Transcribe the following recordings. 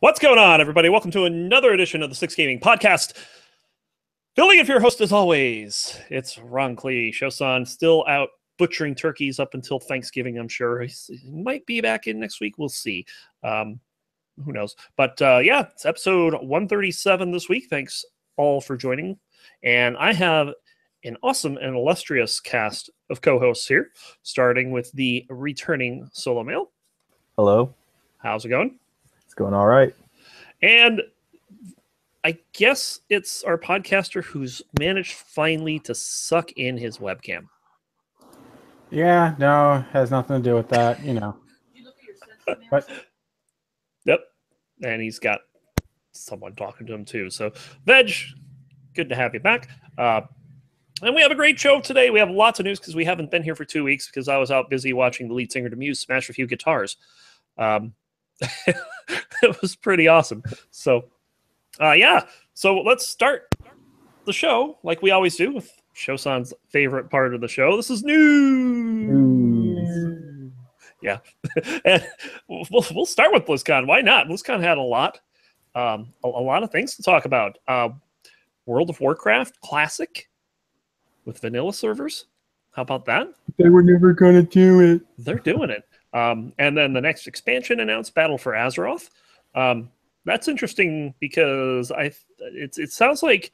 What's going on, everybody? Welcome to another edition of the Six Gaming Podcast. Filling in for your host, as always, it's Ron Klee. Shosan still out butchering turkeys up until Thanksgiving, I'm sure. He might be back in next week. We'll see. Who knows? But yeah, it's episode 137 this week. Thanks all for joining. And I have an awesome and illustrious cast of co-hosts here, starting with the returning Solo Male. Hello. How's it going? It's going all right. And I guess it's our podcaster who's managed finally to suck in his webcam. Yeah, no, has nothing to do with that, you know. But yep. And he's got someone talking to him too. So, Veg, good to have you back. And we have a great show today. We have lots of news because we haven't been here for 2 weeks because I was out busy watching the lead singer to Muse smash a few guitars. It was pretty awesome. So, yeah. So let's start the show like we always do with Shosan's favorite part of the show. This is news. Yeah. And we'll start with BlizzCon. Why not? BlizzCon had a lot of things to talk about. World of Warcraft Classic with vanilla servers. How about that? They were never going to do it. They're doing it. And then the next expansion announced, Battle for Azeroth. That's interesting because it sounds like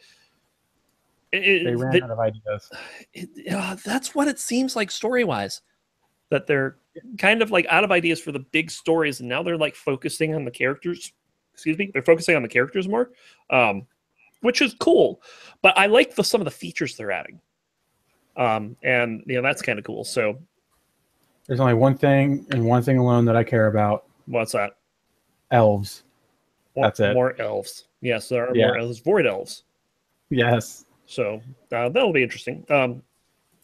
they ran out of ideas. That's what it seems like story-wise, that they're kind of like out of ideas for the big stories, and now they're like focusing on the characters. Excuse me, they're focusing on the characters more, which is cool. But I like some of the features they're adding, and that's kind of cool. So there's only one thing and one thing alone that I care about. What's that? Elves. That's it. More elves. Yes, there are more elves. Void elves. Yes. So that'll be interesting.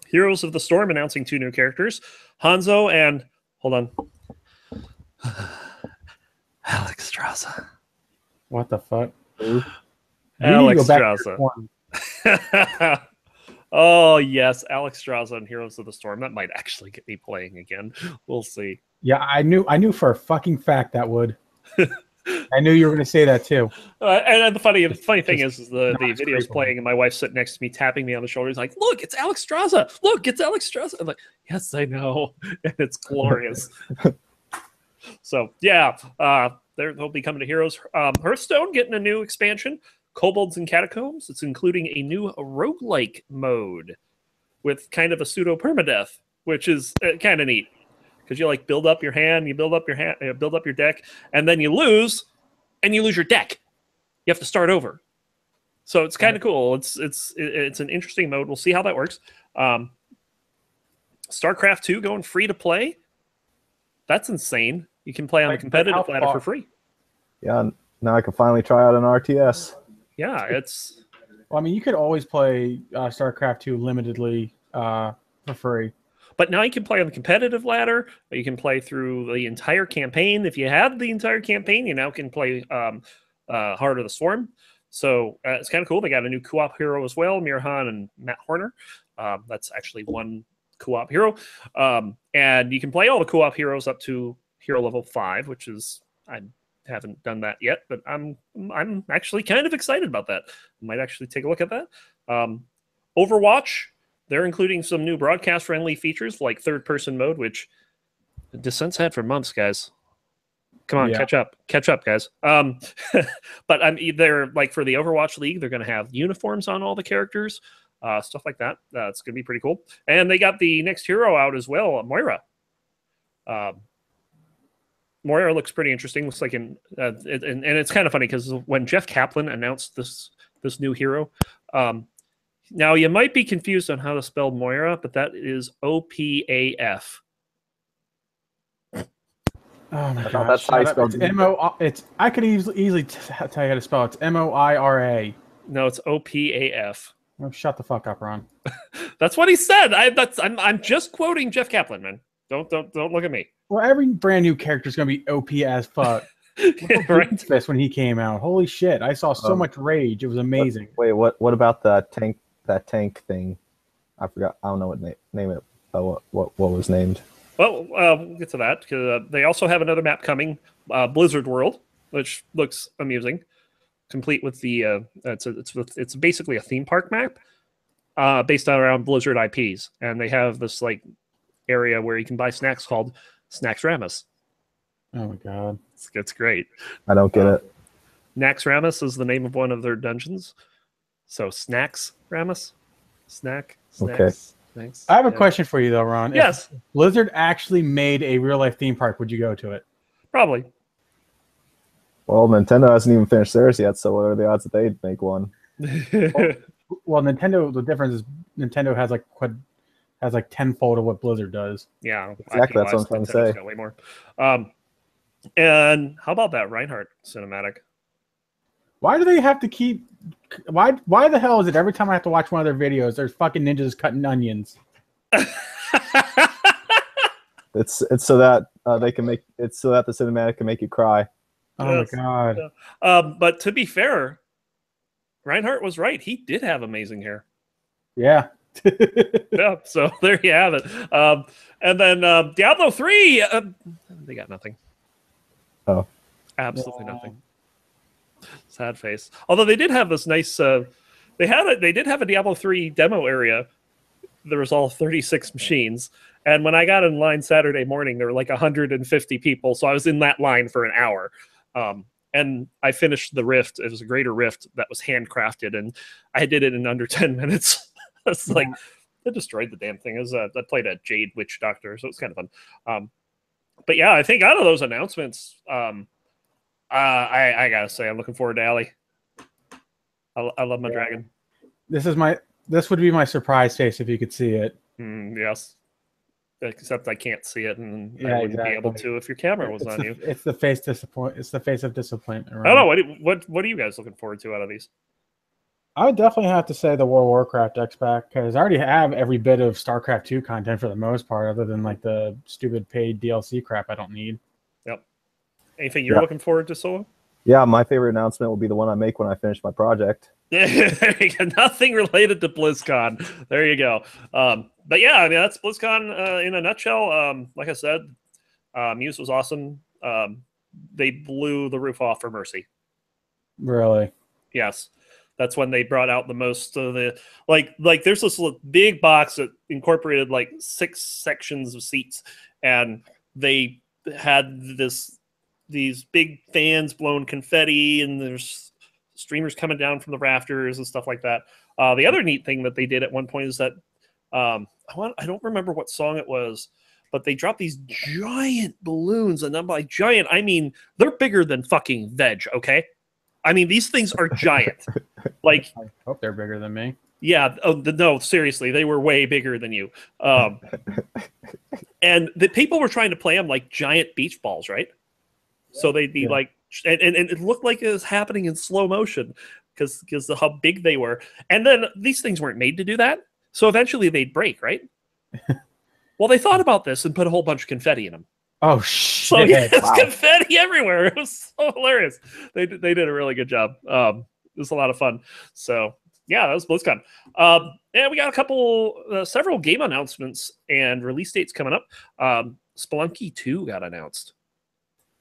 Heroes of the Storm announcing 2 new characters. Hanzo and... Hold on. Alexstrasza. What the fuck? Alexstrasza. Oh, yes. Alexstrasza and Heroes of the Storm. That might actually get me playing again. We'll see. Yeah, I knew for a fucking fact that would. I knew you were going to say that too. And the funny thing is the video's playing, and my wife's sitting next to me, tapping me on the shoulder. He's like, "Look, it's Alexstrasza! Look, it's Alexstrasza!" I'm like, "Yes, I know," and it's glorious. So yeah, they'll be coming to Heroes. Hearthstone getting a new expansion, Kobolds and Catacombs. It's including a new roguelike mode with kind of a pseudo permadeath, which is kind of neat. Because you like build up your hand, build up your deck, and then you lose your deck. You have to start over. So it's kind of cool. It's an interesting mode. We'll see how that works. StarCraft 2 going free to play. That's insane. You can play on the competitive ladder for free. Yeah, now I can finally try out an RTS. Yeah, it's... Well, I mean, you could always play StarCraft 2 limitedly for free. But now you can play on the competitive ladder. You can play through the entire campaign. If you had the entire campaign, you now can play Heart of the Swarm. So it's kind of cool. They got a new co-op hero as well, Mirhan and Matt Horner. That's actually one co-op hero. And you can play all the co-op heroes up to hero level 5, which is... I haven't done that yet, but I'm actually kind of excited about that. I might actually take a look at that. Overwatch... They're including some new broadcast-friendly features like third-person mode, which Descent's had for months, guys. Come on, catch up, guys. But they're like for the Overwatch League, they're going to have uniforms on all the characters, stuff like that. It's going to be pretty cool. And they got the next hero out as well, Moira. Moira looks pretty interesting. Looks like and it's kind of funny because when Jeff Kaplan announced this new hero. Now, you might be confused on how to spell Moira, but that is O-P-A-F. Oh, my God. That's how you spell it. I could easily tell you how to spell it. It's M-O-I-R-A. No, it's O-P-A-F. Oh, shut the fuck up, Ron. That's what he said. I'm just quoting Jeff Kaplan, man. Don't look at me. Well, every brand new character is going to be OP as fuck. Right? Fist when he came out. Holy shit. I saw so much rage. It was amazing. What about the tank? That tank thing, I forgot. I don't know what name it. What was named? Well, we'll get to that because they also have another map coming, Blizzard World. which looks amusing, complete with the it's basically a theme park map based around Blizzard IPs, and they have this like area where you can buy snacks called Snacks Ramus. Oh my god, It's great. I don't get it. Nax Ramus is the name of one of their dungeons. So Snacks Ramus, snacks. Okay. Snacks. I have a question for you though, Ron. Yes, If Blizzard actually made a real life theme park, would you go to it? probably. Well, Nintendo hasn't even finished theirs yet, so what are the odds that they'd make one? Well, Nintendo. The difference is Nintendo has like tenfold of what Blizzard does. Yeah, Exactly, that's what I'm trying to Nintendo's say. got way more. And how about that Reinhardt cinematic? Why do they have to keep? Why the hell is it every time I have to watch one of their videos, there's fucking ninjas cutting onions? It's so that they can make it's so that the cinematic can make you cry. Oh Yes. my god! But to be fair, Reinhardt was right. He did have amazing hair. Yeah. Yeah, so there you have it. And then Diablo 3, they got nothing. Oh. Absolutely nothing. Sad face. Although they did have this nice they did have a Diablo 3 demo area. There was all 36 machines. And when I got in line Saturday morning, there were like 150 people. So I was in that line for an hour. And I finished the Rift. It was a greater Rift that was handcrafted, and I did it in under 10 minutes. It's like I destroyed the damn thing. I played a Jade Witch Doctor, so it's kind of fun. But yeah, I think out of those announcements, I gotta say I'm looking forward to Allie. I love my dragon. This would be my surprise face if you could see it. Yes. Except I can't see it, and Yeah, I wouldn't be able exactly. to if your camera was on you. It's the face It's the face of disappointment. I don't know. What are you guys looking forward to out of these? I would definitely have to say the World of Warcraft X Pack, because I already have every bit of StarCraft 2 content for the most part, other than like the stupid paid DLC crap I don't need. Yep. Anything you're Yeah. looking forward to, Solo? Yeah, my favorite announcement will be the one I make when I finish my project. There you go. Nothing related to BlizzCon. There you go. But yeah, I mean that's BlizzCon in a nutshell. Like I said, Muse was awesome. They blew the roof off for Mercy. Really? Yes, that's when they brought out the most of the like. There's this big box that incorporated like 6 sections of seats, and they had these big fans blowing confetti, and there's streamers coming down from the rafters and stuff like that. The other neat thing that they did at one point is that I don't remember what song it was, but they dropped these giant balloons, and by giant I mean they're bigger than fucking veg. Okay, I mean these things are giant. Like, I hope they're bigger than me. yeah, no, seriously, they were way bigger than you. And the people were trying to play them like giant beach balls, right? So they'd be like, and it looked like it was happening in slow motion because of how big they were. And then these things weren't made to do that. So eventually they'd break, right? Well, they thought about this and put a whole bunch of confetti in them. Oh So shit! yeah, it's Wow. confetti everywhere. It was so hilarious. They did a really good job. It was a lot of fun. So yeah, that was BlizzCon. And we got several game announcements and release dates coming up. Spelunky 2 got announced.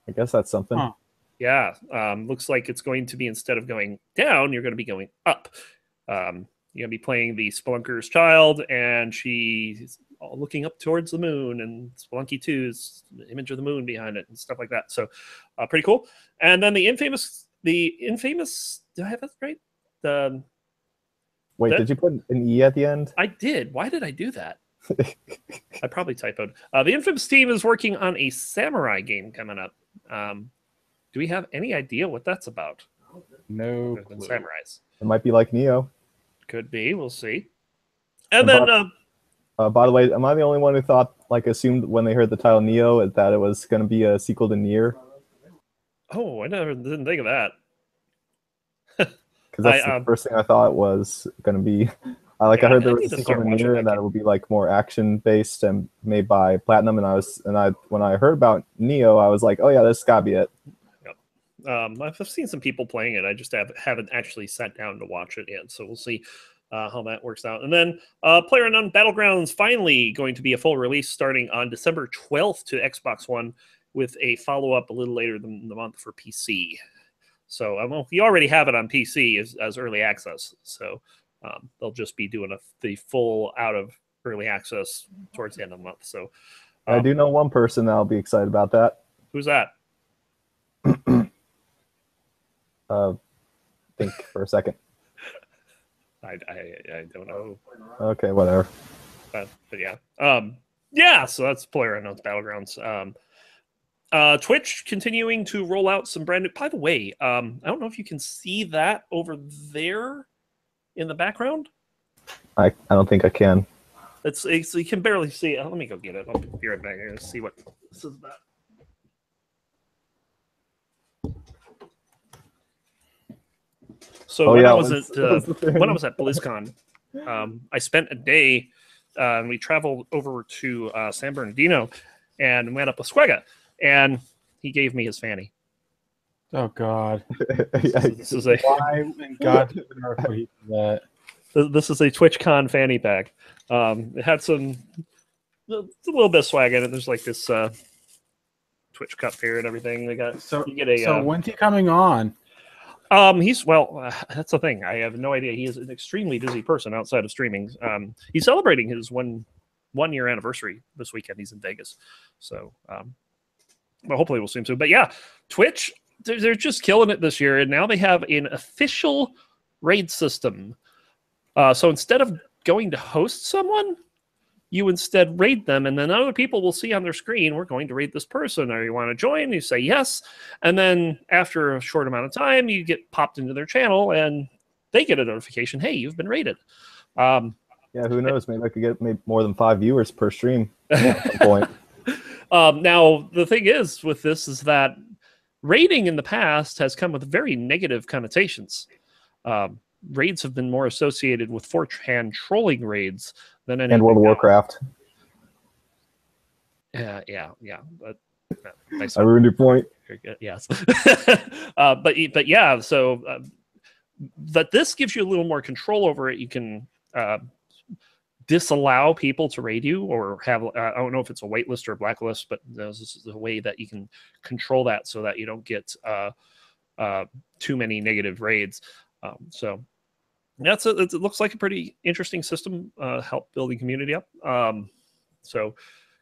I guess that's something. Huh. Yeah, looks like it's going to be, instead of going down, you're going to be going up. You're going to be playing the Spelunker's child, and she's looking up towards the moon, and Spelunky 2's the image of the moon behind it, and stuff like that. So, pretty cool. And then the infamous. Did I have that right? Wait, that- did you put an E at the end? I did. Why did I do that? I probably typoed. The Infamous team is working on a samurai game coming up. Do we have any idea what that's about? No Other than clue. samurais. It might be like Neo. Could be. We'll see. And And then, By the way, am I the only one who assumed when they heard the title Neo that it was going to be a sequel to Nier? I didn't think of that. Because that's the first thing I thought it was going to be. I Yeah, heard there I was need a to sequel start to watching Nier that and that game. it would be like more action based and made by Platinum. When I heard about Neo, I was like, oh yeah, this gotta be it. I've seen some people playing it. I just haven't actually sat down to watch it yet. So we'll see how that works out. And then PlayerUnknown Battlegrounds finally going to be a full release starting on December 12th to Xbox One with a follow-up a little later in the month for PC. So well, you already have it on PC as early access. So they'll just be doing the full out of early access towards the end of the month. So I do know one person that'll be excited about that. who's that? Think for a second. I don't know. Okay, whatever. But yeah. Yeah, so that's PlayerUnknown's Battlegrounds. Twitch continuing to roll out some brand new. By the way, I don't know if you can see that over there in the background. I don't think I can. It's you can barely see it. Let me go get it. I'll be right back here and see what this is about. So when I was at BlizzCon, I spent a day. We traveled over to San Bernardino and went up with Squega, and he gave me his fanny. Oh God! This is a Why in God's earth would he do that? This is a TwitchCon fanny pack. It had a little bit of swag in it. There's like this Twitch cup here and everything. They got So you get a. So when's he coming on? That's the thing. I have no idea. He is an extremely busy person outside of streaming. He's celebrating his one year anniversary this weekend. He's in Vegas, so well, hopefully we'll see him soon. But yeah, Twitch, they're just killing it this year, and now they have an official raid system. So instead of going to host someone, you instead raid them, and then other people will see on their screen, we're going to raid this person, or you want to join, you say yes, and then after a short amount of time, you get popped into their channel, and they get a notification, hey, you've been raided. Yeah, who knows? Maybe I could get more than 5 viewers per stream at some point. Now, the thing is with this is that raiding in the past has come with very negative connotations. Raids have been more associated with 4chan trolling raids than anything And World of else. Warcraft. Yeah. But, nice I ruined your point. Yes. but yeah, so but this gives you a little more control over it. You can disallow people to raid you, or have I don't know if it's a waitlist or a blacklist, but this is the way that you can control that so that you don't get too many negative raids. So it looks like a pretty interesting system. Help building community up. So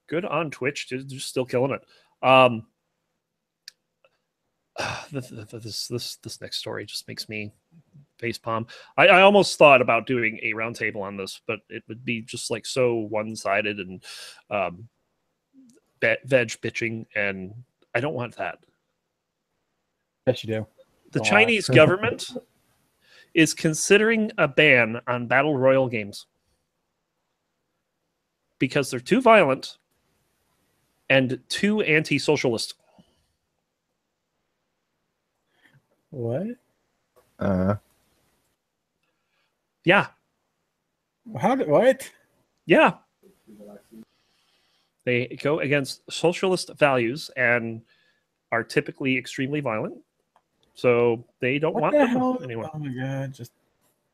good on Twitch, just still killing it. This next story just makes me facepalm. I almost thought about doing a roundtable on this, but it would be just like so one-sided and veg bitching, and I don't want that. Yes, you do. The Chinese government is considering a ban on battle royale games because they're too violent and too anti-socialist. What? Yeah. What? Yeah. They go against socialist values and are typically extremely violent. So they don't want them anymore. Oh my God! So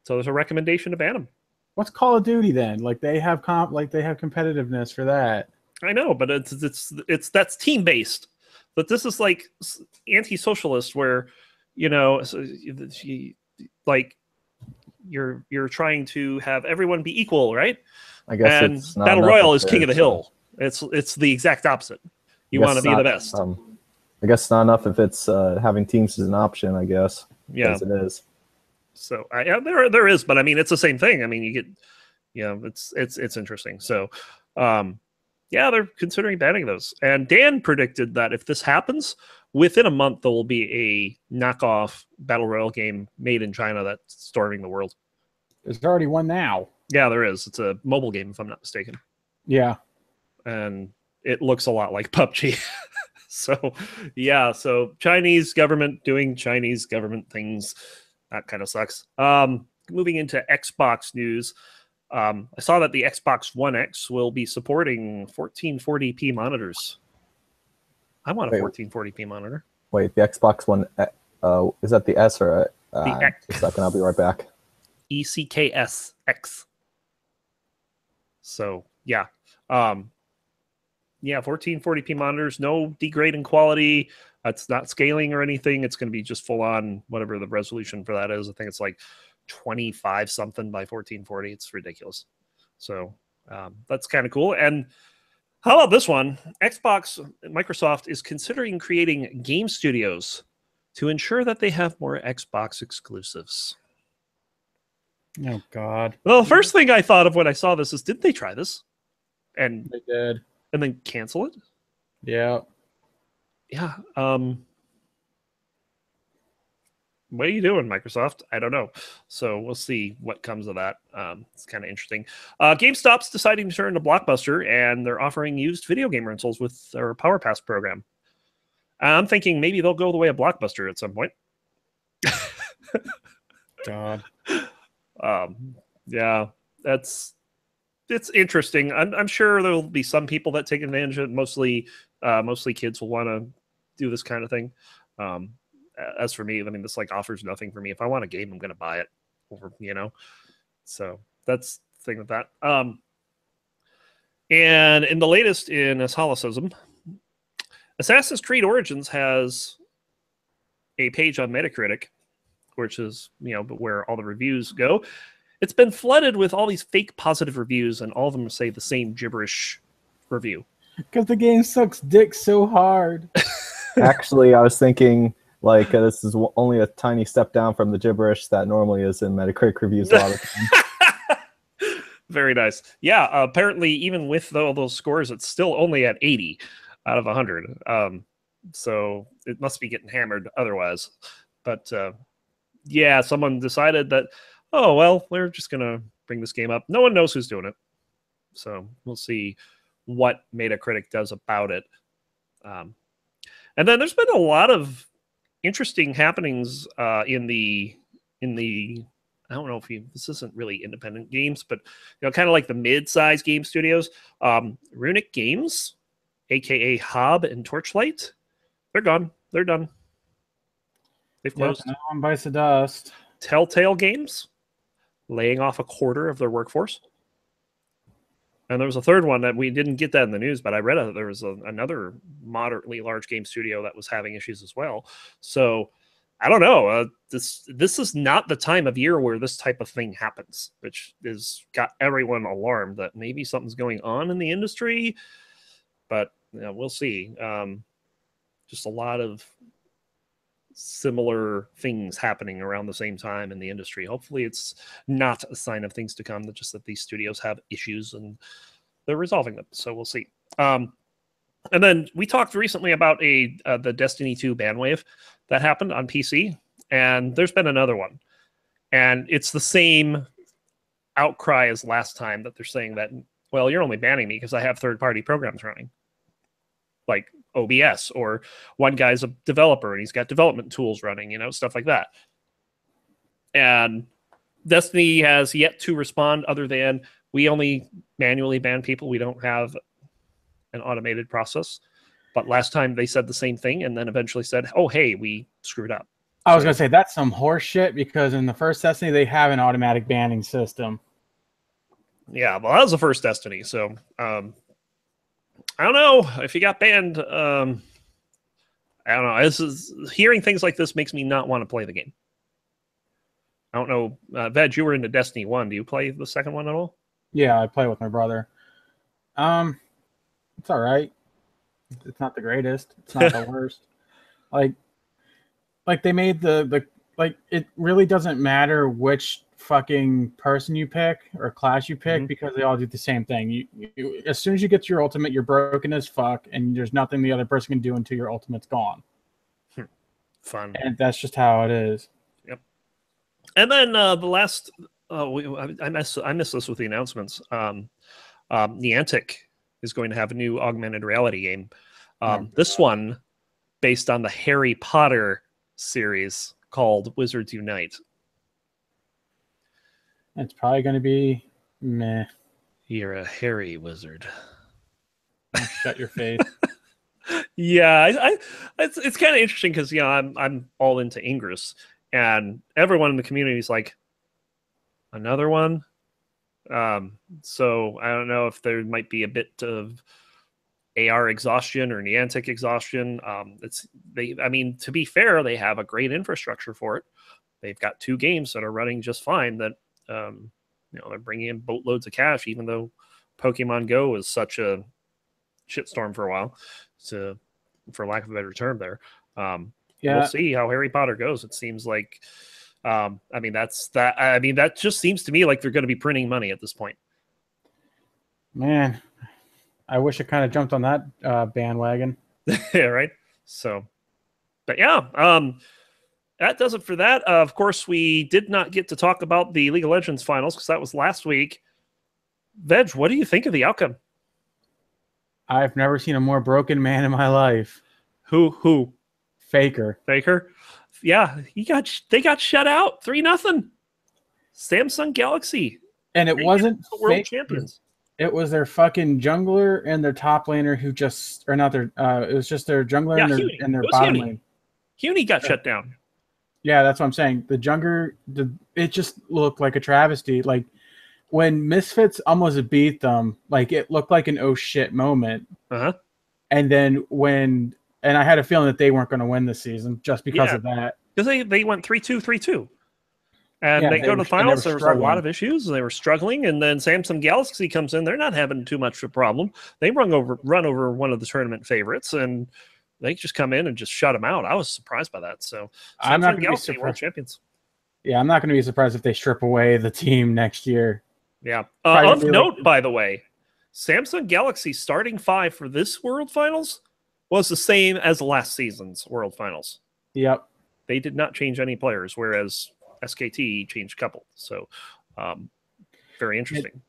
there's a recommendation to ban them. What's Call of Duty then? Like they have competitiveness for that. I know, but it's that's team based. But this is like anti-socialist, where like you're trying to have everyone be equal, right? I guess and it's not Battle Royale is king of the hill. It's the exact opposite. You want to be the best. I guess it's not enough if it's having teams as an option, I guess. Yeah, as it is. So there is, but I mean, it's the same thing. I mean, you get, it's interesting. So, yeah, they're considering banning those. And Dan predicted that if this happens, within a month there will be a knockoff battle royale game made in China that's storming the world. There's already one now. Yeah, there is. It's a mobile game, if I'm not mistaken. Yeah, and it looks a lot like PUBG. So, yeah, so Chinese government doing Chinese government things. That kind of sucks. Moving into Xbox news, I saw that the Xbox One X will be supporting 1440p monitors. I want a 1440p monitor. Wait, the Xbox One, is that the S or the X? Just a second, I'll be right back. ECKSX. So, yeah. yeah, 1440p monitors, no degrading quality. It's not scaling or anything. It's going to be just full on whatever the resolution for that is. I think it's like 25 something by 1440. It's ridiculous. So that's kind of cool. And how about this one? Microsoft is considering creating game studios to ensure that they have more Xbox exclusives. Oh God. Well, the first thing I thought of when I saw this is, didn't they try this and They did. then cancel it? Yeah. Yeah. What are you doing, Microsoft? I don't know. So we'll see what comes of that. It's kind of interesting. GameStop's deciding to turn to Blockbuster, and they're offering used video game rentals with their Power Pass program. I'm thinking maybe they'll go the way of Blockbuster at some point. God. Yeah, it's interesting. I'm sure there'll be some people that take advantage of it. Mostly kids will want to do this kind of thing. As for me, I mean, this like offers nothing for me. If I want a game, I'm going to buy it over, so that's the thing with that. And in the latest in Asceticism, Assassin's Creed Origins has a page on Metacritic, which is, where all the reviews go. It's been flooded with all these fake positive reviews, and all of them say the same gibberish review. Because the game sucks dick so hard. Actually, I was thinking, like, this is only a tiny step down from the gibberish that normally is in Metacritic reviews a lot of times. Very nice. Yeah, apparently, even with all those scores, it's still only at 80 out of 100. So it must be getting hammered otherwise. But yeah, someone decided that, oh, well, we're just going to bring this game up. No one knows who's doing it. So we'll see what Metacritic does about it. And then there's been a lot of interesting happenings in the I don't know if this isn't really independent games, but kind of like the mid-sized game studios. Runic Games, aka Hob and Torchlight, they're gone. They're done. They've closed. No one bites the dust. Telltale Games, laying off a quarter of their workforce. And there was a third one that we didn't get that in the news, but I read there was another moderately large game studio that was having issues as well. So I don't know. This is not the time of year where this type of thing happens, which is got everyone alarmed that maybe something's going on in the industry. But we'll see. Just a lot of similar things happening around the same time in the industry. Hopefully it's not a sign of things to come, just that these studios have issues and they're resolving them. So we'll see. And then we talked recently about the Destiny 2 ban wave that happened on PC, and there's been another one. And it's the same outcry as last time, that they're saying that, well, you're only banning me because I have third-party programs running, like OBS, or one guy's a developer and he's got development tools running, stuff like that. And Destiny has yet to respond, other than we only manually ban people. We don't have an automated process. But last time they said the same thing, and then eventually said, oh, hey, we screwed up. I was going to say, that's some horse shit, because in the first Destiny, they have an automatic banning system. Yeah, well, that was the first Destiny. So I don't know if you got banned. I don't know. Hearing things like this makes me not want to play the game. I don't know. Veg, you were into Destiny 1. Do you play the second one at all? Yeah, I play with my brother. It's all right. It's not the greatest. It's not the worst. Like they made the it really doesn't matter which fucking person you pick or class you pick, because they all do the same thing. You as soon as you get to your ultimate, you're broken as fuck, and there's nothing the other person can do until your ultimate's gone. Fun. And that's just how it is. Yep. And then the last, I missed this with the announcements. Niantic is going to have a new augmented reality game. This one based on the Harry Potter series called Wizards Unite. It's probably going to be meh. You're a hairy wizard. Shut your face. Yeah, it's kind of interesting because I'm all into Ingress, and everyone in the community is like, another one. So I don't know if there might be a bit of AR exhaustion or Niantic exhaustion. I mean, to be fair, they have a great infrastructure for it. They've got 2 games that are running just fine. That they're bringing in boatloads of cash, even though Pokemon Go was such a shitstorm for a while. So, for lack of a better term, there. We'll see how Harry Potter goes. It seems like, that just seems to me like they're going to be printing money at this point. Man, I wish I kind of jumped on that bandwagon. Yeah, right. So, but yeah, that does it for that. Of course, we did not get to talk about the League of Legends finals because that was last week. Veg, what do you think of the outcome? I've never seen a more broken man in my life. Who? Faker. Yeah, they got shut out 3-0. Samsung Galaxy. And it wasn't the world champions. It was their fucking jungler and their top laner who just, or not their, it was just their jungler and their bottom lane. Huni got shut down. Yeah, that's what I'm saying. The jungler, it just looked like a travesty. Like when Misfits almost beat them, like it looked like an oh shit moment. And then and I had a feeling that they weren't going to win this season just because of that. Because they went 3-2, 3-2. And they go to the finals. There was a lot of issues. They were struggling. And then Samsung Galaxy comes in. They're not having too much of a problem. They run over one of the tournament favorites. And they just come in and just shut them out. I was surprised by that. So I'm not going to be surprised. World champions. Yeah, I'm not going to be surprised if they strip away the team next year. Yeah. Of note, by the way, Samsung Galaxy starting 5 for this World Finals was the same as last season's World Finals. Yep. They did not change any players, whereas SKT changed a couple. So very interesting.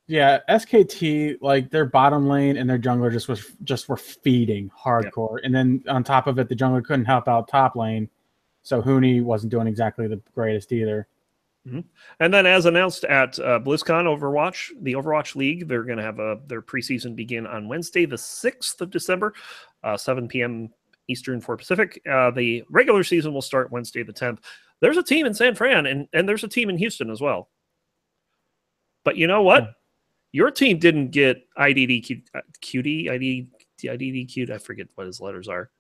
Yeah, SKT, like their bottom lane and their jungler just were feeding hardcore. And then on top of it, the jungler couldn't help out top lane. So Huni wasn't doing exactly the greatest either. And then as announced at BlizzCon Overwatch, the Overwatch League, they're going to have their preseason begin on Wednesday, the 6th of December, 7 p.m. Eastern, 4 Pacific. The regular season will start Wednesday, the 10th. There's a team in San Fran, and there's a team in Houston as well. But you know what? Your team didn't get IDDQD, I forget what his letters are.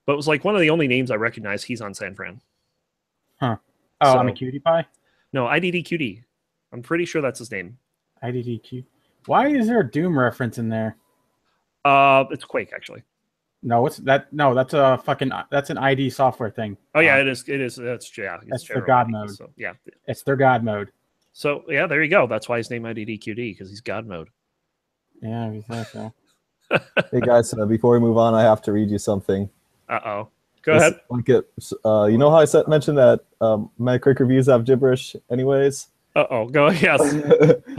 But it was like one of the only names I recognize. He's on San Fran. Huh. Oh, I'm a cutie pie? No, IDDQD. I'm pretty sure that's his name. IDDQ. Why is there a Doom reference in there? It's Quake, actually. No, that's an ID software thing. Oh yeah, it is. That's their God mode. So, yeah, it's their God mode. So yeah, there you go. That's why his name IDDQD, because he's God mode. Yeah, exactly. Hey guys, before we move on, I have to read you something. Go ahead. You know how I mentioned that Metacritic reviews have gibberish anyways? Go. Yes.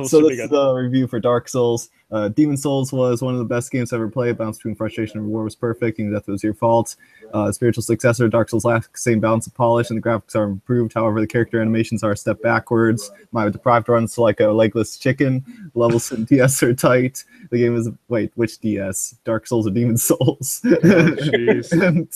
So this is a review for Dark Souls. Demon Souls was one of the best games I ever played. Balance between frustration and reward was perfect, and death was your fault. Spiritual successor, Dark Souls lacks the same balance of polish, and the graphics are improved. However, the character animations are a step backwards. My deprived runs like a legless chicken. Levels in DS are tight. The game is which DS? Dark Souls or Demon Souls? And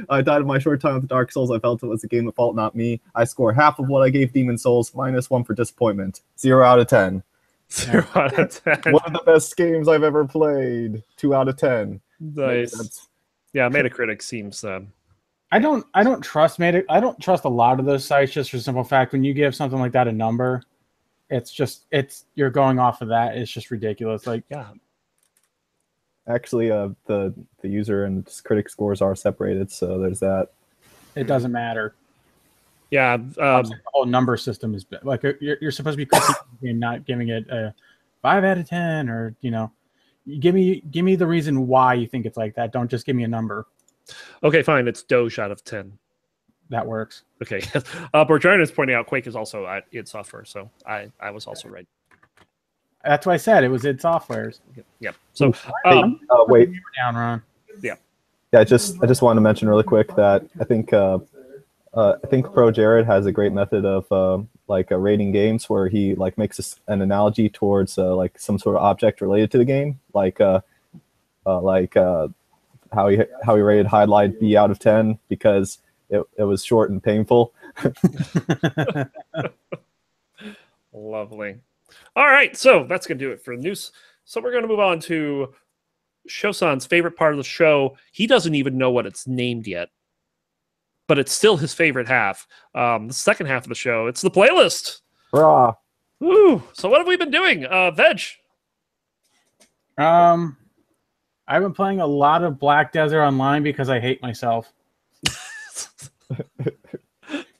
I died in my short time with Dark Souls. I felt it was a game of fault, not me. I score half of what I gave Demon Souls, -1 for disappointment. 0 out of 10. 0 out of 10. One of the best games I've ever played. 2 out of 10. Nice. Yeah, Metacritic seems. I don't trust Metacritic. I don't trust a lot of those sites just for the simple fact when you give something like that a number, you're going off of that. It's just ridiculous. Like yeah. Actually, the user and critic scores are separated, so there's that. It doesn't matter. Yeah, the whole number system is like you're supposed to be critiquing the game, not giving it a 5 out of 10, or give me the reason why you think it's like that. Don't just give me a number. Okay, fine. It's Doge out of 10. That works. Okay. Bertrand is pointing out Quake is also id Software, so I was also right. That's why I said it was id Softwares. Yep. So wait. Down, Ron. Yeah. Yeah. I just wanted to mention really quick that I think Pro Jared has a great method of rating games where he makes an analogy towards some sort of object related to the game, how he rated Highlight B out of 10 because it was short and painful. Lovely. All right, so that's gonna do it for the news. So we're gonna move on to Shosan's favorite part of the show. He doesn't even know what it's named yet, but it's still his favorite half. The second half of the show, it's the playlist. Raw. Ooh. So what have we been doing? Veg. I've been playing a lot of Black Desert Online because I hate myself.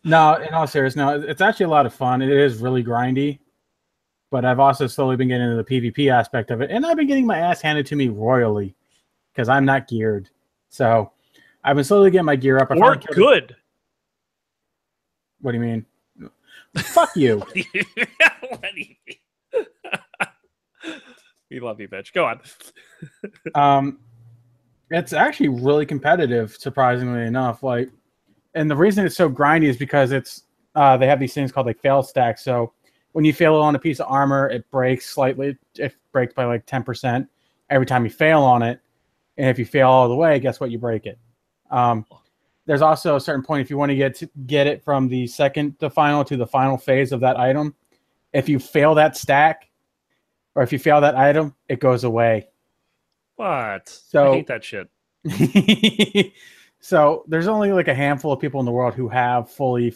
No, in all seriousness, no, it's actually a lot of fun. It is really grindy, but I've also slowly been getting into the PvP aspect of it, and I've been getting my ass handed to me royally because I'm not geared. So I've been slowly getting my gear up. Or good. What do you mean? Fuck you. What do you mean? We love you, bitch. Go on. It's actually really competitive, surprisingly enough. Like, and the reason it's so grindy is because it's they have these things called like fail stacks. So when you fail on a piece of armor, it breaks slightly. It breaks by like 10% every time you fail on it. And if you fail all the way, guess what? You break it. There's also a certain point if you want to get it from the second to the final phase of that item. If you fail that stack, or if you fail that item, it goes away. What? So, I hate that shit. So there's only like a handful of people in the world who have fully,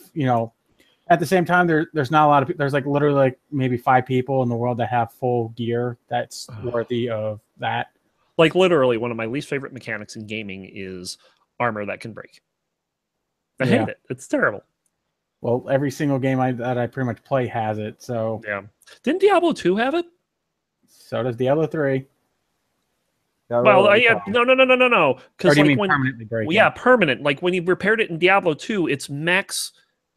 at the same time, there's not a lot of people. There's like literally like maybe 5 people in the world that have full gear that's worthy of that. Like literally one of my least favorite mechanics in gaming is armor that can break. I hate it. It's terrible. Well, every single game that I pretty much play has it. So yeah. Didn't Diablo 2 have it? So does Diablo 3. No. Because do you mean permanently break? Well, yeah, permanent. Like when you repaired it in Diablo 2, its max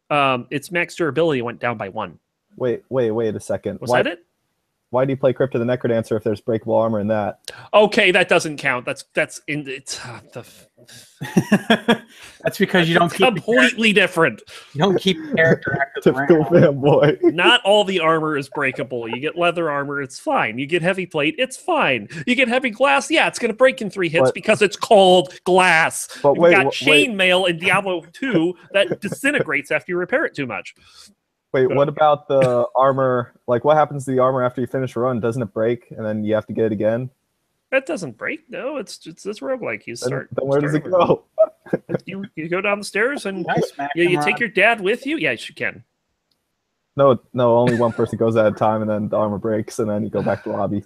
durability went down by 1. Wait a second. Was that it? Why do you play Crypt of the Necrodancer if there's breakable armor in that? Okay, that doesn't count. That's in it's That's because you don't keep completely different. You don't keep character active. Typical fanboy. Not all the armor is breakable. You get leather armor, it's fine. You get heavy plate, it's fine. You get heavy glass, yeah, it's gonna break in 3 hits because it's called glass. But you got chainmail in Diablo 2 that disintegrates after you repair it too much. Wait, what about the armor? Like, what happens to the armor after you finish a run? Doesn't it break, and then you have to get it again? That doesn't break. No, it's roguelike. You start. Then where does it go? You go down the stairs and you take your dad with you. Yes, you can. No, only one person goes at a time, and then the armor breaks, and then you go back to the lobby.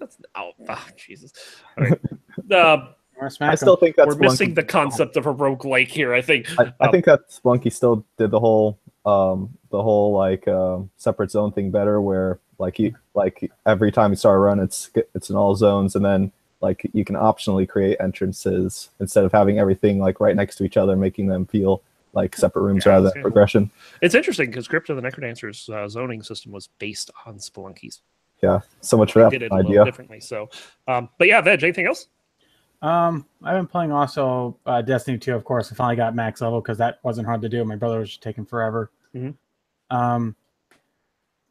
Jesus. All right. I still think that's we're missing the concept of a roguelike here. I think. I think that Splunky still did the whole separate zone thing better, where like every time you start a run, it's in all zones, and then like you can optionally create entrances instead of having everything like right next to each other, making them feel like separate rooms rather than progression. It's interesting because Crypt of the Necrodancer's zoning system was based on Spelunky's. Yeah, so much for that did it idea. A little differently. So, but yeah, Veg, anything else? I've been playing also Destiny 2, of course. I finally got max level because that wasn't hard to do. My brother was just taking forever. Mm-hmm.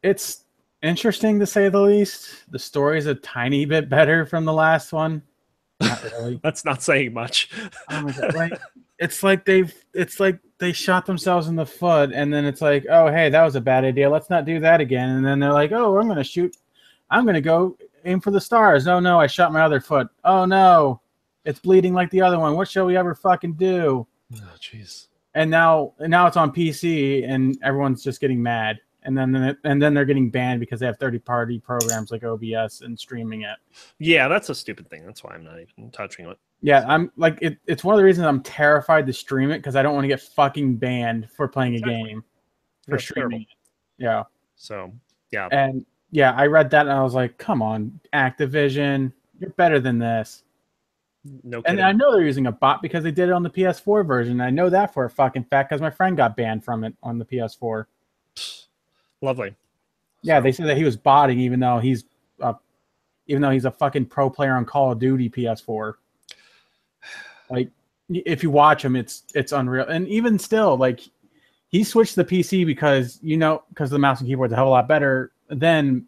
It's interesting to say the least. The story is a tiny bit better from the last one. Not really. That's not saying much. Oh my God. It's like they shot themselves in the foot, and then it's like, oh hey, that was a bad idea. Let's not do that again. And then they're like, oh, I'm gonna go aim for the stars. Oh no, I shot my other foot. Oh no, it's bleeding like the other one. What shall we ever fucking do? Oh jeez. And now it's on PC, and everyone's just getting mad. And then they're getting banned because they have third-party programs like OBS and streaming it. Yeah, that's a stupid thing. That's why I'm not even touching it. Yeah, I'm like it's one of the reasons I'm terrified to stream it because I don't want to get fucking banned for playing a game for streaming it. Yeah. So yeah. And yeah, I read that and I was like, come on, Activision, you're better than this. No kidding. And I know they're using a bot because they did it on the PS4 version. I know that for a fucking fact because my friend got banned from it on the PS4. Lovely. Yeah, they said that he was botting even though he's a fucking pro player on Call of Duty PS4. Like, if you watch him, it's unreal. And even still, like, he switched to the PC because the mouse and keyboard's a hell of a lot better than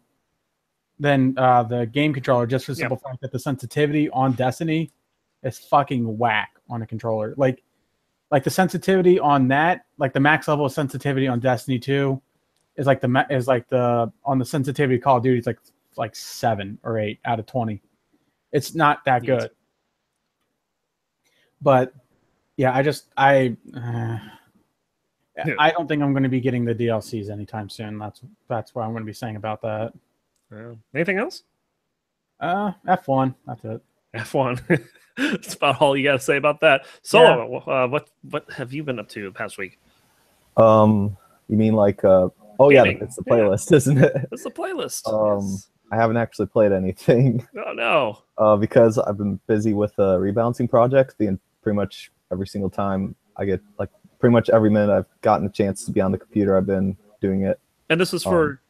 the game controller, just for the simple fact that the sensitivity on Destiny is fucking whack on a controller. Like the sensitivity on that, like the max level of sensitivity on Destiny 2 is like on the sensitivity of Call of Duty, it's like 7 or 8 out of 20. It's not that good. But yeah, I don't think I'm going to be getting the DLCs anytime soon. That's what I'm going to be saying about that. Anything else? F1. That's it. F1. That's about all you got to say about that. Solo, what have you been up to the past week? You mean like oh Gaming. Yeah, it's the playlist, isn't it? It's the playlist. Yes. I haven't actually played anything. Oh no. Because I've been busy with a rebalancing project. Pretty much every single time I get like pretty much every minute I've gotten a chance to be on the computer, I've been doing it. And this is for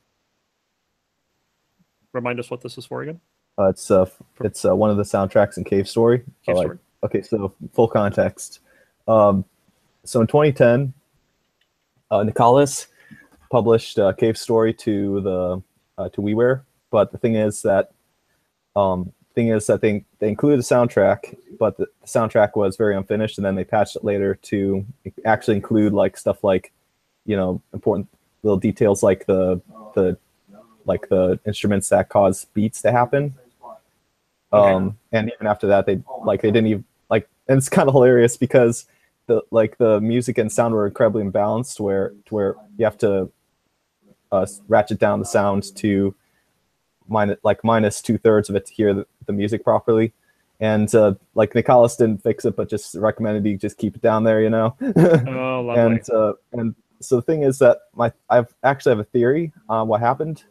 remind us what this is for again. It's one of the soundtracks in Cave Story. Story. Okay, so full context. So in 2010, Nicalis published Cave Story to WiiWare, but the thing is that they included a soundtrack, but the soundtrack was very unfinished, and then they patched it later to actually include like stuff like, important little details like the instruments that cause beats to happen. And even after that, they didn't even and it's kind of hilarious because the music and sound were incredibly imbalanced, to where you have to ratchet down the sound to minus 2/3 of it to hear the music properly. And Nicalis didn't fix it, but just recommended you just keep it down there, Oh, lovely. And so the thing is that I actually have a theory on what happened.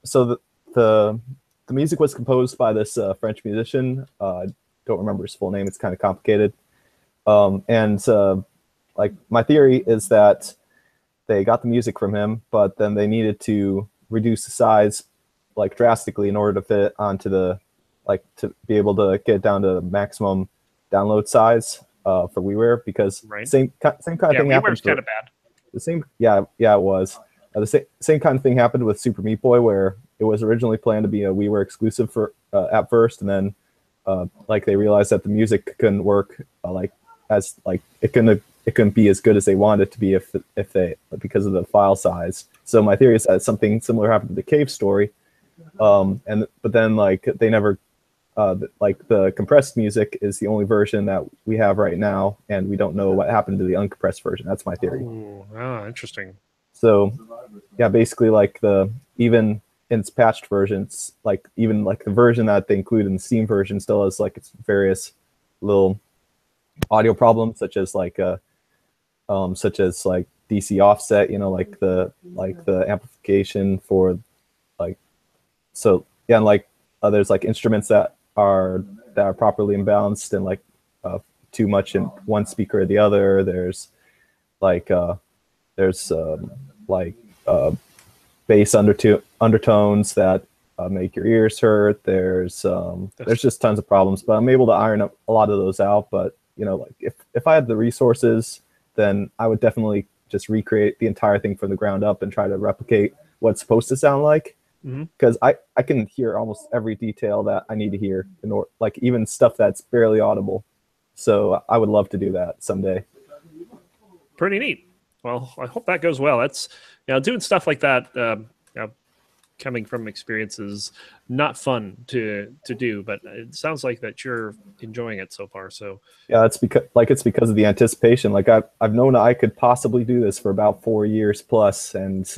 So the music was composed by this French musician. I don't remember his full name. It's kind of complicated. My theory is that they got the music from him, but then they needed to reduce the size drastically in order to fit onto to be able to get down to maximum download size for WiiWare, because same kind of thing happened. WiiWare's kind of bad. The same, it was. The same kind of thing happened with Super Meat Boy, where it was originally planned to be a WiiWare exclusive for at first, and then they realized that the music couldn't work it couldn't be as good as they wanted it to be because of the file size. So my theory is that something similar happened to the Cave Story, but then they never the compressed music is the only version that we have right now, and we don't know what happened to the uncompressed version. That's my theory. Ooh, interesting. So yeah, basically even in its patched versions, even the version that they include in the Steam version still has its various little audio problems, such as DC offset, the amplification for there's instruments that are properly imbalanced and too much in one speaker or the other. There's bass undertones that make your ears hurt. There's just tons of problems, but I'm able to iron up a lot of those out. But if I had the resources, then I would definitely just recreate the entire thing from the ground up and try to replicate what it's supposed to sound like. Because I can hear almost every detail that I need to hear, even stuff that's barely audible. So I would love to do that someday. Pretty neat. Well, I hope that goes well. That's doing stuff like that. Coming from experiences, not fun to do, but it sounds like that you're enjoying it so far. So yeah, it's because of the anticipation. I've known I could possibly do this for about 4 years plus, and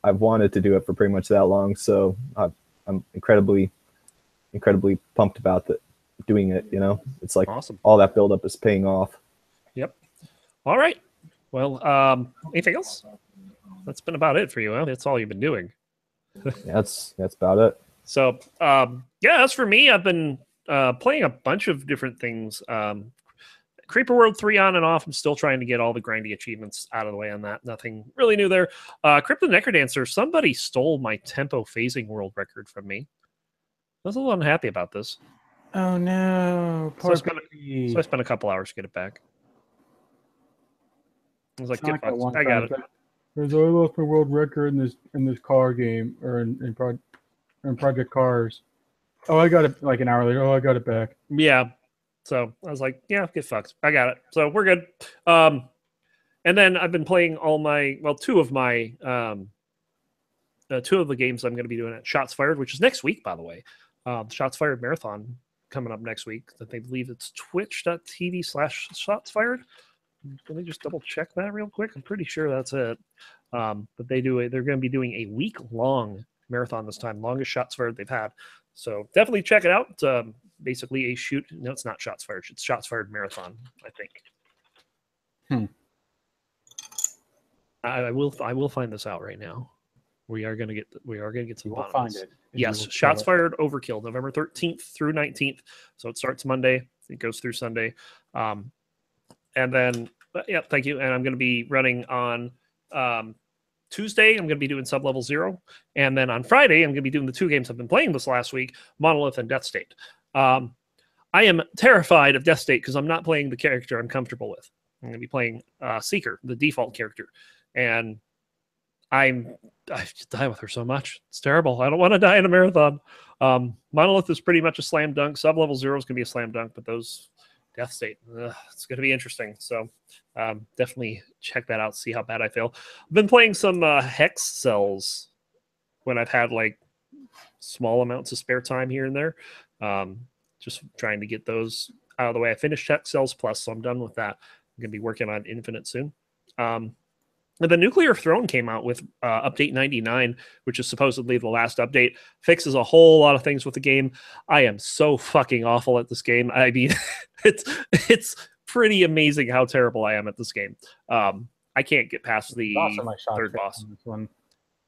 I've wanted to do it for pretty much that long. So I'm incredibly pumped about doing it. It's awesome. All that buildup is paying off. Yep. All right. Well, anything else? That's been about it for you. Huh? That's all you've been doing. That's about it. So as for me, I've been playing a bunch of different things. Creeper World 3 on and off. I'm still trying to get all the grindy achievements out of the way on that. Nothing really new there. Crypt of the Necrodancer, somebody stole my tempo phasing world record from me. I was a little unhappy about this. Oh no. So I spent a couple hours to get it back. I was like, get fucked. I got it. Because I lost my world record in this car game, or in Project Cars. Oh, I got it an hour later. Oh, I got it back. Yeah. So I was like, yeah, get fucked. I got it. So we're good. And then I've been playing two of the games I'm going to be doing at Shots Fired, which is next week, by the way. Shots Fired Marathon coming up next week. That they believe it's twitch.tv/shotsfired. Let me just double check that real quick. I'm pretty sure that's it. But they're going to be doing a week-long marathon this time, longest shots fired they've had. So definitely check it out. Basically a shoot. No, it's not shots fired. It's shots fired marathon, I think. I will find this out right now. We are gonna get some. We'll find it. Yes, shots fired overkill, November 13th through 19th. So it starts Monday. It goes through Sunday. And then yeah, thank you. And I'm going to be running on Tuesday. I'm going to be doing Sub-Level 0, and then on Friday I'm going to be doing the 2 games I've been playing this last week, Monolith and Death State. I am terrified of Death State because I'm not playing the character I'm comfortable with. I'm going to be playing Seeker, the default character, and I just die with her so much. It's terrible. I don't want to die in a marathon. Monolith is pretty much a slam dunk. Sub-Level 0 is going to be a slam dunk, but those Death State, it's going to be interesting. So definitely check that out, see how bad I feel. I've been playing some Hex Cells when I've had like small amounts of spare time here and there. Just trying to get those out of the way. I finished Hex Cells Plus, so I'm done with that. I'm going to be working on Infinite soon. The Nuclear Throne came out with update 99, which is supposedly the last update. Fixes a whole lot of things with the game. I am so fucking awful at this game. I mean, it's pretty amazing how terrible I am at this game. I can't get past the third boss.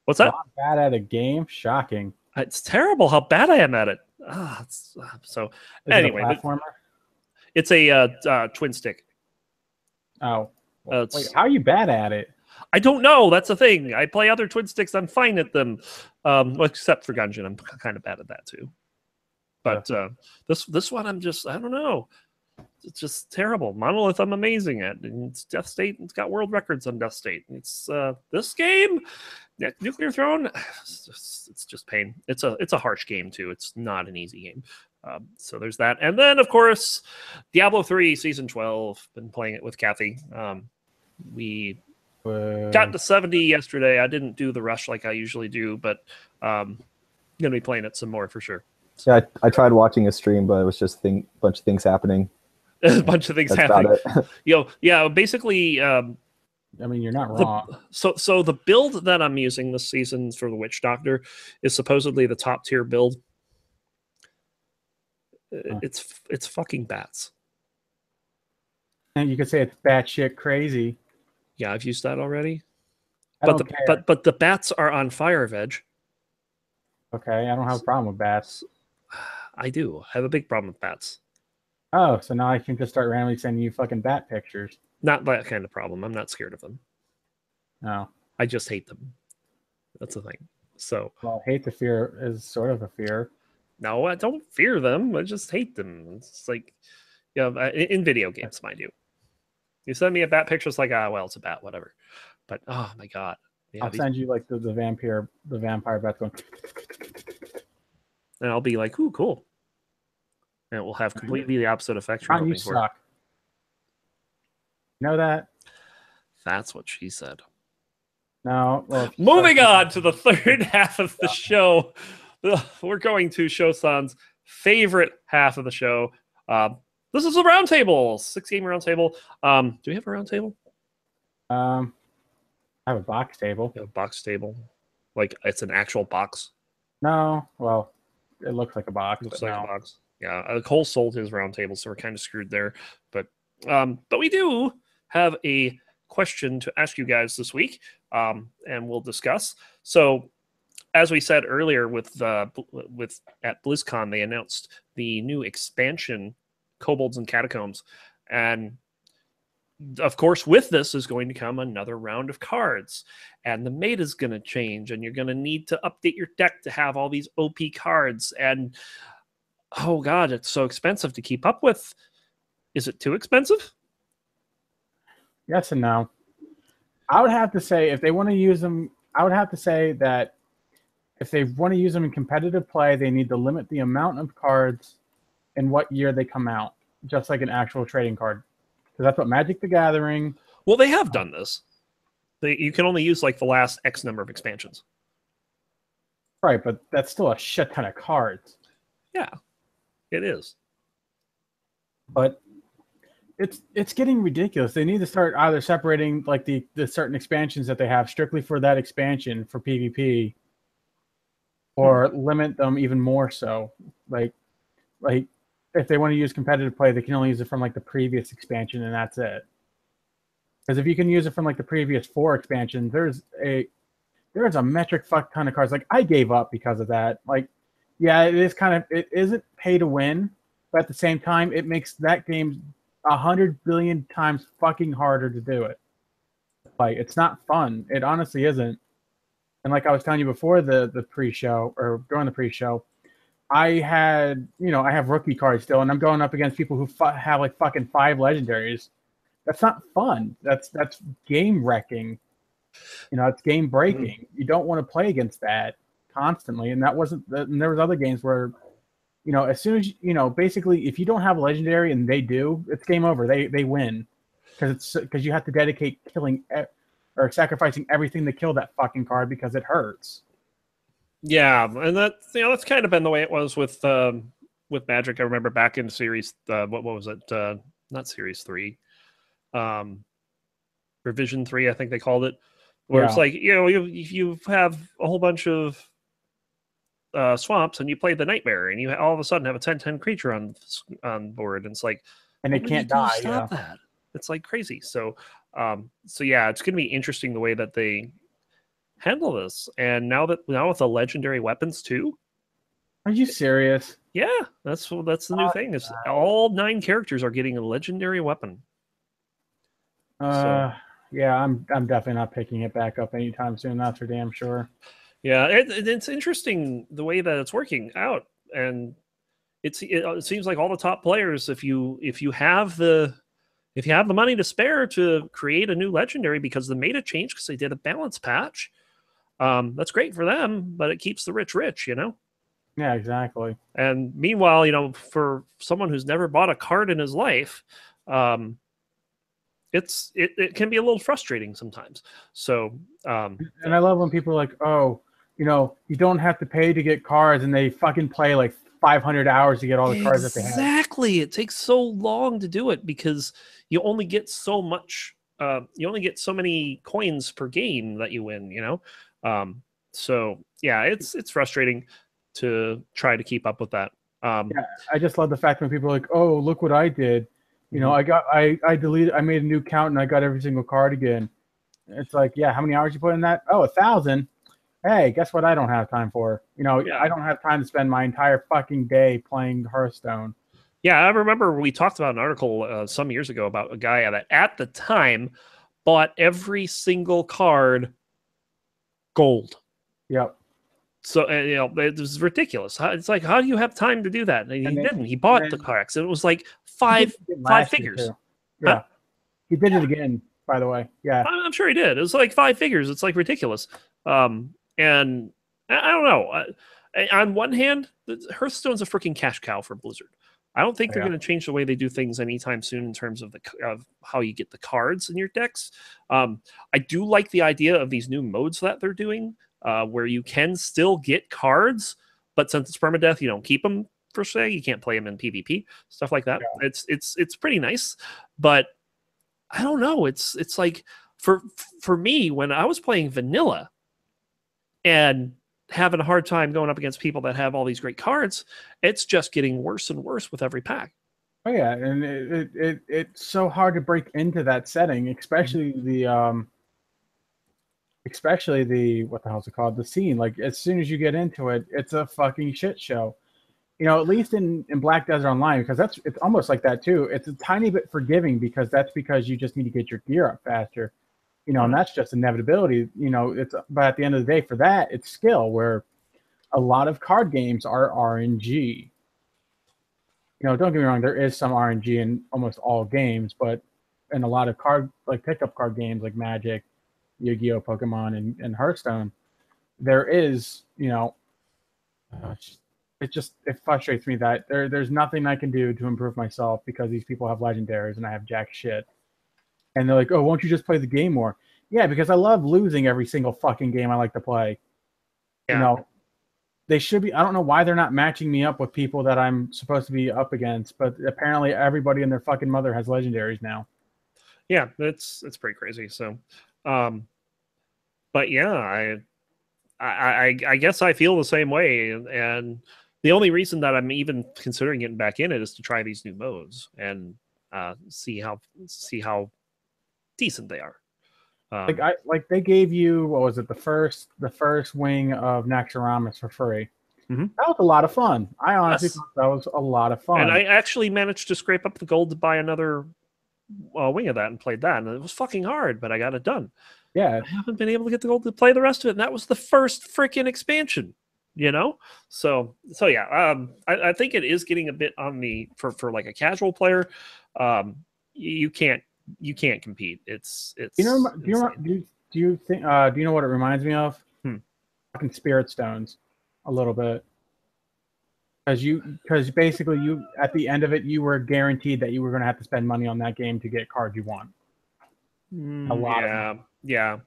What's that? Not bad at a game. Shocking. It's terrible how bad I am at it. So anyway, it's a twin stick. Oh, wait, how are you bad at it? I don't know. That's the thing. I play other twin sticks. I'm fine at them, except for Gungeon. I'm kind of bad at that too. But this one, I don't know. It's just terrible. Monolith, I'm amazing at. And it's Death State. It's got world records on Death State. It's this game, Nuclear Throne. It's just pain. It's a harsh game too. It's not an easy game. So there's that. And then of course, Diablo 3 Season 12. Been playing it with Kathy. We got to 70 yesterday. I didn't do the rush like I usually do, but I'm gonna be playing it some more for sure. Yeah, I tried watching a stream, but it was just a bunch of things happening. A bunch of things That's happening. about it. Yeah, basically. I mean, you're not wrong. So the build that I'm using this season for the Witch Doctor is supposedly the top tier build. It's fucking bats. And you could say it's batshit crazy. Yeah, I've used that already. But the bats are on Fire Veg. Okay, I don't have a problem with bats. I do. I have a big problem with bats. Oh, so now I can just start randomly sending you fucking bat pictures. Not that kind of problem. I'm not scared of them. No. I just hate them. That's the thing. So. Well, hate the fear is sort of a fear. No, I don't fear them. I just hate them. It's like, in video games, mind you. You send me a bat picture, it's like, well, it's a bat, whatever. But oh my god. Yeah, I'll send you like the vampire bat going. And I'll be like, ooh, cool. And it will have completely the opposite effect. You suck. You know that? That's what she said. No. Well, moving on to the third half of the show. We're going to Shosan's favorite half of the show. This is a roundtable, 6-game roundtable. Do we have a roundtable? I have a box table. You have a box table, like it's an actual box. No, well, it looks like a box. Looks like a box. Yeah, Cole sold his roundtable, so we're kind of screwed there. But we do have a question to ask you guys this week, and we'll discuss. So, as we said earlier, with at BlizzCon, they announced the new expansion, Kobolds and Catacombs, and of course, with this is going to come another round of cards, and the meta is going to change, and you're going to need to update your deck to have all these OP cards. And oh god, it's so expensive to keep up with. Is it too expensive? Yes and no. I would have to say if they want to use them, I would have to say that if they want to use them in competitive play, they need to limit the amount of cards and what year they come out, just like an actual trading card. Because that's what Magic the Gathering. Well, they have done this. You can only use like the last X number of expansions. Right, but that's still a shit ton of cards. Yeah, it is. But it's getting ridiculous. They need to start either separating like the certain expansions that they have strictly for that expansion for PvP, or limit them even more so. Like if they want to use competitive play, they can only use it from like the previous expansion, and that's it. Because if you can use it from like the previous 4 expansions, there's a metric fuck ton of cards. Like I gave up because of that. Like, yeah, it isn't pay to win, but at the same time, it makes that game 100 billion times fucking harder to do it. Like, it's not fun. It honestly isn't. And like I was telling you before the pre-show or during the pre-show, I have rookie cards still, and I'm going up against people who have like fucking 5 legendaries. That's not fun. That's game wrecking. It's game breaking. You don't want to play against that constantly. And that wasn't. And there was other games where, as soon as basically, if you don't have a legendary and they do, it's game over. They win because you have to dedicate killing or sacrificing everything to kill that fucking card because it hurts. Yeah, and that's kind of been the way it was with Magic. I remember back in series what was it? Not series 3. Revision 3, I think they called it, where it's like, you have a whole bunch of swamps and you play the Nightmare and you all of a sudden have a 10/10 creature on board, and it's like, and it can't die. Stop that. It's like crazy. So yeah, it's going to be interesting the way that they handle this. And now with the legendary weapons too. Are you serious? Yeah, that's the new thing. Is all 9 characters are getting a legendary weapon. Yeah, I'm definitely not picking it back up anytime soon. That's for damn sure. Yeah, it's interesting the way that it's working out, and it seems like all the top players, if you have the money to spare to create a new legendary because the meta changed because they did a balance patch, that's great for them, but it keeps the rich, Yeah, exactly. And meanwhile, for someone who's never bought a card in his life, it can be a little frustrating sometimes. So, and I love when people are like, oh, you don't have to pay to get cards, and they fucking play like 500 hours to get all the cards that they have. Exactly. It takes so long to do it because you only get so much. You only get so many coins per game that you win. So yeah, it's frustrating to try to keep up with that. Yeah, I just love the fact when people are like, oh, look what I did. I deleted. I made a new count and I got every single card again. It's like, yeah, how many hours you put in that? Oh, 1,000. Hey, guess what? I don't have time for. I don't have time to spend my entire fucking day playing Hearthstone. Yeah, I remember we talked about an article some years ago about a guy that at the time bought every single card gold. Yep. So it was ridiculous. It's like, how do you have time to do that? And he didn't. He bought the cards. It was like five figures. Yeah, huh? He did it again. By the way, yeah, I'm sure he did. It was like 5 figures. It's like ridiculous. And I don't know. On one hand, Hearthstone's a freaking cash cow for Blizzard. I don't think they're going to change the way they do things anytime soon in terms of how you get the cards in your decks. I do like the idea of these new modes that they're doing, where you can still get cards, but since it's permadeath, you don't keep them per se. You can't play them in PvP, stuff like that. Yeah. It's pretty nice, but I don't know. It's like for me, when I was playing vanilla and having a hard time going up against people that have all these great cards, it's just getting worse and worse with every pack. Oh yeah, and it's so hard to break into that setting, especially the what the hell's it called? The scene. Like as soon as you get into it, it's a fucking shit show. At least in Black Desert Online, because it's almost like that too. It's a tiny bit forgiving because you just need to get your gear up faster. And that's just inevitability. But at the end of the day, for that, it's skill. Where a lot of card games are RNG. Don't get me wrong, there is some RNG in almost all games, but in a lot of pickup card games like Magic, Yu-Gi-Oh, Pokemon, and Hearthstone, there is, it frustrates me that there's nothing I can do to improve myself because these people have legendaries and I have jack shit. And they're like, oh, won't you just play the game more? Yeah, because I love losing every single fucking game I like to play. Yeah. they should be. I don't know why they're not matching me up with people that I'm supposed to be up against, but apparently everybody and their fucking mother has legendaries now. Yeah, it's pretty crazy. So, but yeah, I guess I feel the same way, and the only reason that I'm even considering getting back in it is to try these new modes and see how decent they are. Like they gave you, what was it, the first wing of Naxxramas for free. Mm-hmm. That was a lot of fun. I honestly thought that was a lot of fun. And I actually managed to scrape up the gold to buy another wing of that and played that, and it was fucking hard, but I got it done. Yeah, I haven't been able to get the gold to play the rest of it, and that was the first freaking expansion. So yeah, I think it is getting a bit on the for like a casual player. You can't compete. It's do you know what it reminds me of? Fucking Spirit Stones, a little bit. Because basically you at the end of it you were guaranteed that you were going to have to spend money on that game to get cards you want. A lot. Yeah,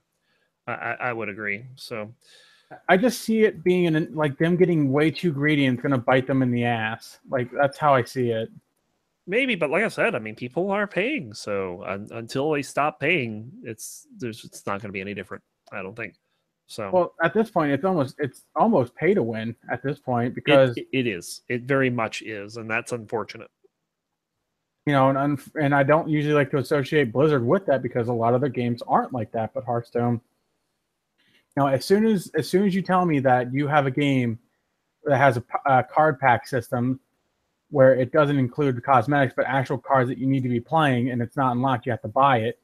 I would agree. So I just see it being like them getting way too greedy and it's going to bite them in the ass. Like that's how I see it. Maybe, but like I said, I mean, people are paying, so until they stop paying, it's not going to be any different. I don't think. So well, at this point, it's almost pay to win at this point because it is. It very much is, and that's unfortunate. And I don't usually like to associate Blizzard with that because a lot of their games aren't like that. But Hearthstone, as soon as you tell me that you have a game that has a card pack system where it doesn't include the cosmetics but actual cards that you need to be playing and it's not unlocked, you have to buy it.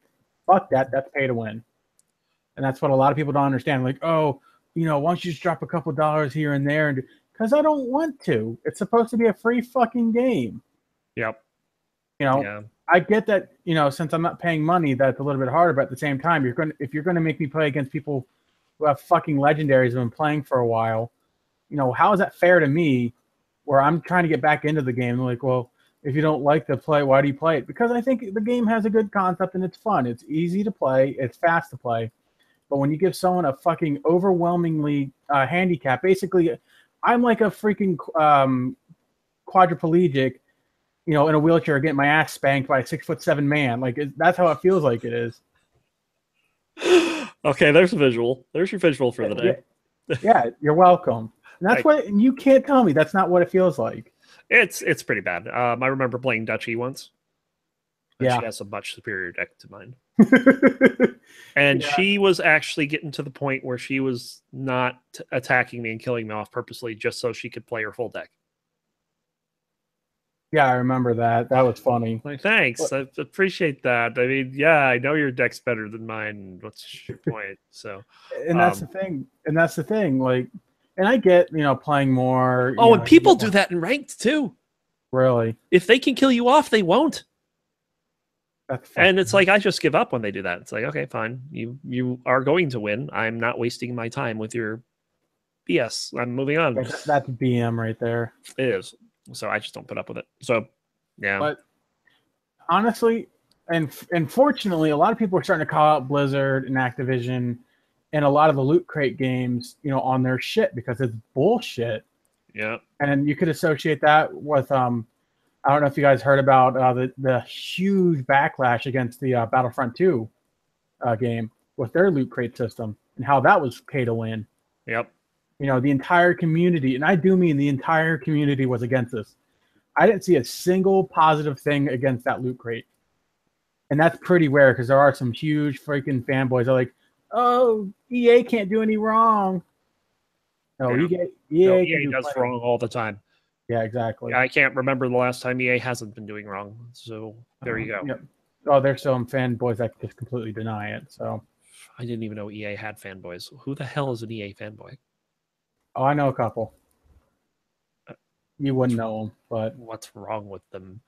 Fuck that. That's pay to win. And that's what a lot of people don't understand. Like, why don't you just drop a couple dollars here and there? And because I don't want to. It's supposed to be a free fucking game. Yep. Yeah. I get that. Since I'm not paying money, that's a little bit harder. But at the same time, if you're gonna make me play against people who have fucking legendaries and been playing for a while, how is that fair to me? Where I'm trying to get back into the game, like, well, if you don't like to play, why do you play it? Because I think the game has a good concept and it's fun. It's easy to play. It's fast to play. But when you give someone a fucking overwhelmingly handicap, basically, I'm like a freaking quadriplegic, in a wheelchair getting my ass spanked by a 6'7" man. Like that's how it feels like it is. Okay, there's a visual. There's your visual for the day. Yeah, you're welcome. And that's and you can't tell me that's not what it feels like. It's pretty bad. I remember playing Dutchie once. Yeah, she has a much superior deck to mine. And she was actually getting to the point where she was not attacking me and killing me off purposely just so she could play her full deck. Yeah, I remember that. That was funny. Like, thanks. I appreciate that. I mean, yeah, I know your deck's better than mine. What's your point? So, and that's the thing. And that's the thing. Like, and I get, playing more. Oh, and people do that in ranked too. Really? If they can kill you off, they won't. And it's like I just give up when they do that. It's like, okay, fine. You are going to win. I'm not wasting my time with your BS. I'm moving on. That's BM right there. It is. So I just don't put up with it. So yeah. But honestly, and fortunately, a lot of people are starting to call out Blizzard and Activision and a lot of the Loot Crate games, on their shit because it's bullshit. Yeah. And you could associate that with I don't know if you guys heard about the huge backlash against the Battlefront 2 game with their Loot Crate system and how that was pay to win. Yep. The entire community, and I do mean the entire community was against this. I didn't see a single positive thing against that Loot Crate. And that's pretty rare because there are some huge freaking fanboys that are like, oh, EA can't do any wrong. No, EA does wrong all the time. Yeah, exactly. I can't remember the last time EA hasn't been doing wrong. So there you go. Yep. Oh, there's some fanboys that just completely deny it. So I didn't even know EA had fanboys. Who the hell is an EA fanboy? Oh, I know a couple. You wouldn't know them, but what's wrong with them?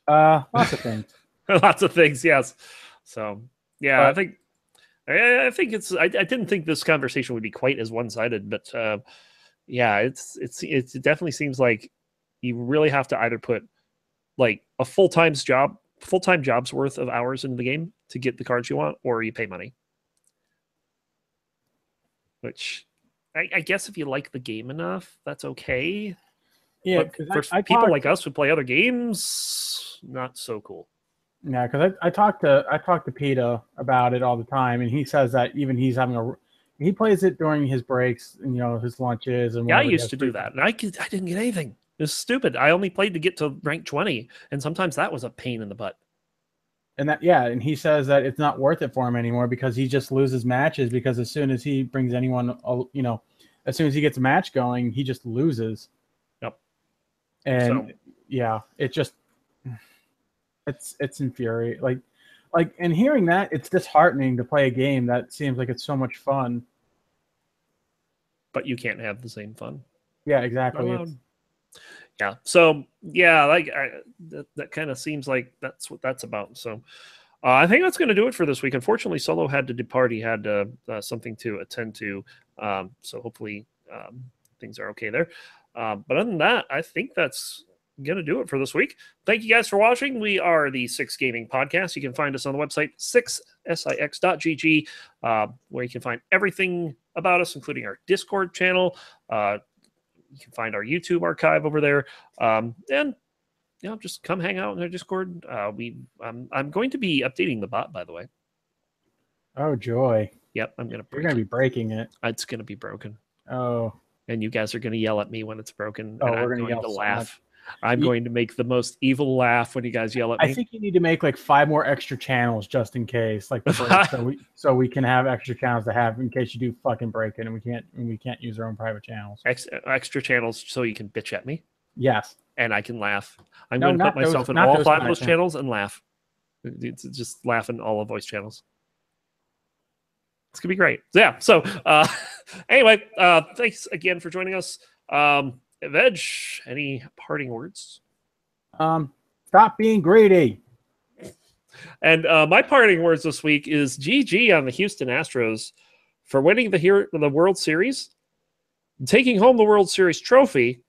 Lots of things. Lots of things, yes. So yeah, I think it's. I didn't think this conversation would be quite as one-sided, but yeah, it definitely seems like you really have to either put like a full-time job's worth of hours into the game to get the cards you want, or you pay money. Which I guess if you like the game enough, that's okay. Yeah, But because for people like us who play other games, not so cool. Yeah, because I talk to Peter about it all the time, and he says that even he plays it during his breaks, and his lunches, and Yeah, I whenever he used has to free do time. that, and I didn't get anything. It was stupid. I only played to get to rank 20, and sometimes that was a pain in the butt. And he says that it's not worth it for him anymore because he just loses matches because as soon as he brings anyone, as soon as he gets a match going, he just loses. Yep. And it just it's infuriating. Like and hearing that, it's disheartening to play a game that seems like it's so much fun. But you can't have the same fun. Yeah, exactly. Yeah. So yeah, that kind of seems like that's what that's about. So I think that's going to do it for this week. Unfortunately, Solo had to depart. He had something to attend to. So hopefully things are okay there. But other than that, I think that's going to do it for this week. Thank you guys for watching. We are the Six Gaming Podcast. You can find us on the website, six.gg, where you can find everything about us, including our Discord channel. You can find our YouTube archive over there. And just come hang out in our Discord. I'm going to be updating the bot, by the way. Oh joy! Yep, I'm gonna. You're gonna be breaking it. It's gonna be broken. Oh. And you guys are gonna yell at me when it's broken. Oh, and we're gonna yell to so laugh. much. I'm going to make the most evil laugh when you guys yell at me. I think you need to make like 5 more extra channels just in case, like so we can have extra channels to have in case you do fucking break it and we can't use our own private channels. Extra channels so you can bitch at me. Yes. And I can laugh. I'm going to put myself in all 5 of those channels and laugh. It's just laugh in all of voice channels. It's gonna be great. Yeah. So anyway, thanks again for joining us. Veg, any parting words? Stop being greedy. And my parting words this week is GG on the Houston Astros for winning the World Series, taking home the World Series trophy,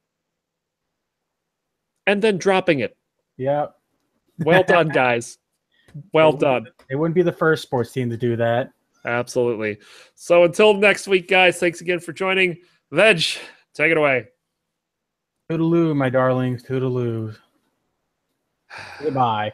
and then dropping it. Yeah. Well done, guys. Well done. It wouldn't be the first sports team to do that. Absolutely. So until next week, guys, thanks again for joining. Veg, take it away. Toodaloo, my darlings. Toodaloo. Goodbye.